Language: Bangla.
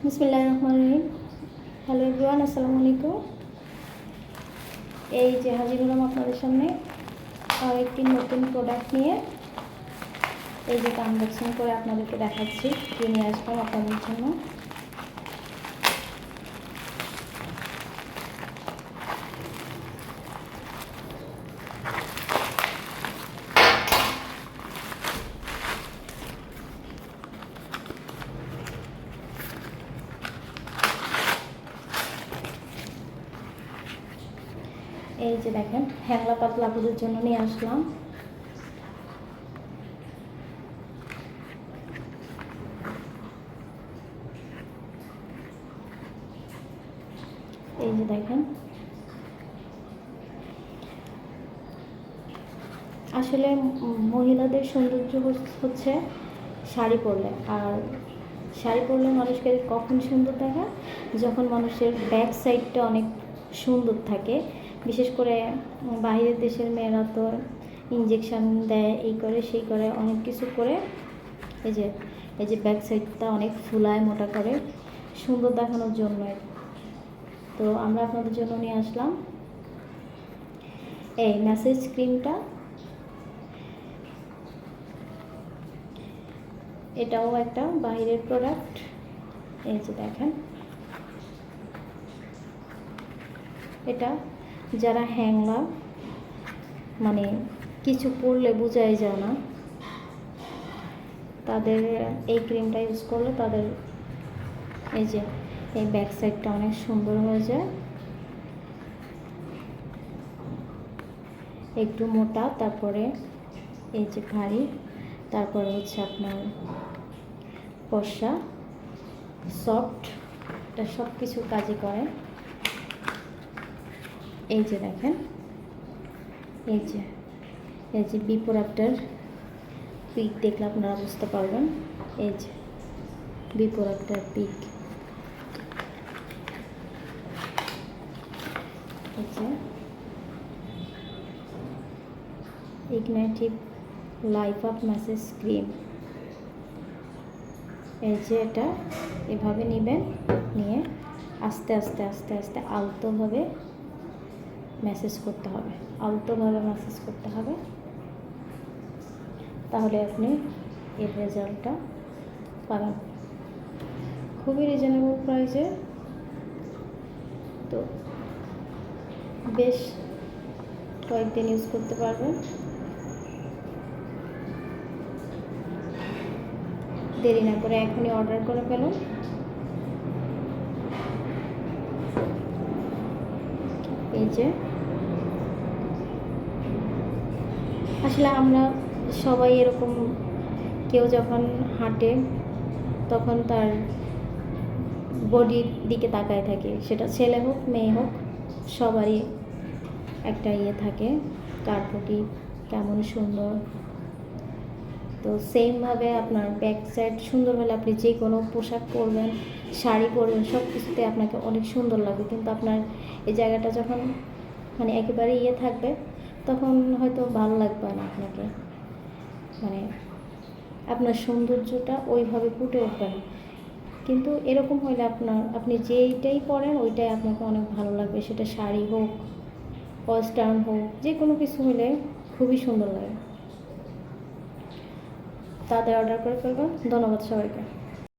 বিসমিল্লাহির রহমানির রহিম। হ্যালো এভরিওয়ান, আসসালামু আলাইকুম। এই যে হাজির হলাম আপনাদের সামনে আর একটি নতুন প্রোডাক্ট নিয়ে। এই যে আনবক্সিং করে আপনাদেরকে দেখাচ্ছি কি নিয়ে আসলাম আপনাদের জন্য। এই যে দেখেন, হ্যাংলা পাতলা আপুদের জন্য নিয়ে আসলাম। এই যে দেখেন, আসলে মহিলাদের সৌন্দর্য হচ্ছে শাড়ি পরলে। আর শাড়ি পরলে মানুষকে কখন সুন্দর দেখায়? যখন মানুষের ব্যাক সাইডটা অনেক সুন্দর থাকে। বিশেষ করে বাইরের দেশের মেয়েরা তো ইঞ্জেকশন দেয়, এই করে সেই করে অনেক কিছু করে এই যে ব্যাক সাইডটা অনেক ফুলায় মোটা করে সুন্দর দেখানোর জন্য। তো আমরা আপনাদের জন্য নিয়ে আসলাম এই ম্যাসেজ ক্রিমটা। এটাও একটা বাইরের প্রোডাক্ট। এই যে দেখেন, এটা যারা হ্যাংলা, মানে কিছু পরলে বোঝাই যায় না, তাদের এই ক্রিমটা ইউজ করলে তাদের এই যে এই ব্যাক সাইডটা অনেক সুন্দর হয়ে যায়। একটু মোটা, তারপরে এই যে ভারী, তারপরে হচ্ছে আপনার ফর্সা, সফট, এটা সব কিছু কাজই করে। এই যে দেখেন, এই যে বিফোর আফটার পিক দেখলে আপনারা বুঝতে পারবেন। এই যে বিফোর আফটার পিক, এই যে ইগনাইটিভ লাইফ অফ ম্যাসেজ ক্রিম। এই যে এটা এভাবে নেবেন, নিয়ে আস্তে আস্তে আস্তে আস্তে আলতোভাবে ম্যাসেজ করতে হবে, আলতোভাবে ম্যাসেজ করতে হবে। তাহলে আপনি এর রেজাল্টটা পাবেন খুবই রিজনেবল প্রাইসে। তো বেশ কয়েকদিন ইউজ করতে পারবেন। দেরি না করে এখনই অর্ডার করে ফেলুন। এই যে আসলে আমরা সবাই এরকম, কেউ যখন হাঁটে তখন তার বডির দিকে তাকায় থাকে, সেটা ছেলে হোক মেয়ে হোক, সবারই একটা থাকে কার বডি কেমন সুন্দর। তো সেমভাবে আপনার ব্যাক সাইড সুন্দর হলে আপনি যে কোনো পোশাক পরবেন, শাড়ি পরবেন, সব কিছুতে আপনাকে অনেক সুন্দর লাগবে। কিন্তু আপনার এই জায়গাটা যখন মানে একেবারে থাকবে, তখন হয়তো ভালো লাগবে না আপনাকে, মানে আপনার সৌন্দর্যটা ওইভাবে ফুটে উঠবে না। কিন্তু এরকম হলে আপনি যেইটাই পরেন ওইটাই আপনাকে অনেক ভালো লাগবে। সেটা শাড়ি হোক, ওয়েস্টার্ন হোক, যে কোনো কিছু হলে খুবই সুন্দর লাগে। তাদের অর্ডার করে ফেলবেন। ধন্যবাদ সবাইকে।